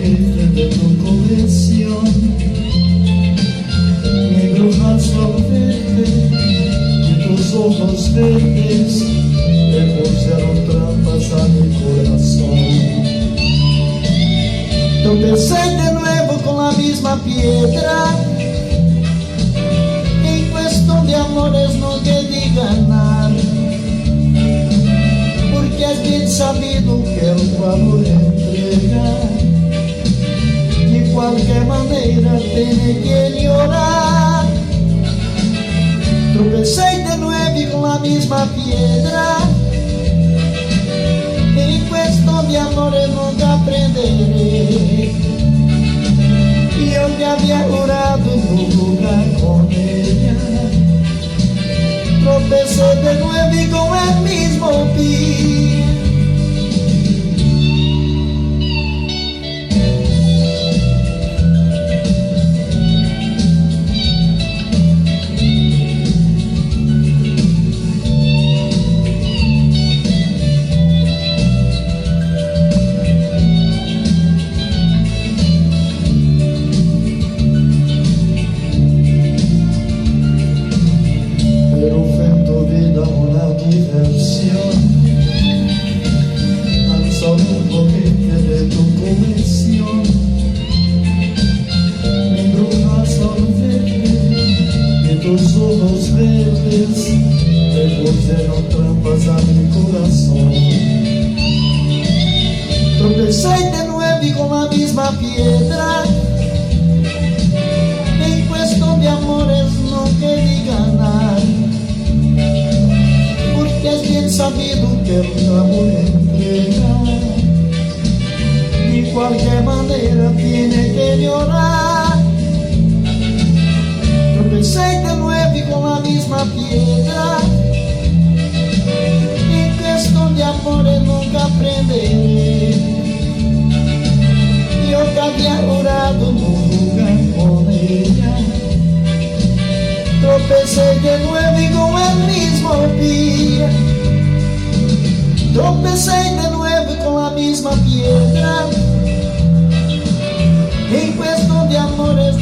boquete de tu colección, negro raso verde y tus ojos verdes le pusieron trampas a mi corazón. Tropecé de nuevo con la misma piedra, en cuestión de amores no debí ganar, porque es bien sabido que el valor entrega, de cualquier manera tiene que llorar. Tropecé de nuevo con la misma piedra, en cuestión de amores nunca aprenderé, y yo te había jurado no jugar con ella. Tropecé de nuevo y con el mismo pie. Lanzó un boquete de tu colección, me embrujas al verde y tus ojos verdes le pusieron trampas a mi corazón. Tropecé de nuevo y con la misma piedra, en cuestión de amores no querí ganar, es bien sabido que el amor entrega, de cualquier manera tiene que llorar. Tropecé de nuevo y con la misma piedra, en cuestión de amores nunca aprenderé, yo que había jurado no jugar con ella. Tropecé de nuevo y con el mismo pie. Tropecé de nuevo y con la misma piedra, en cuestión de amores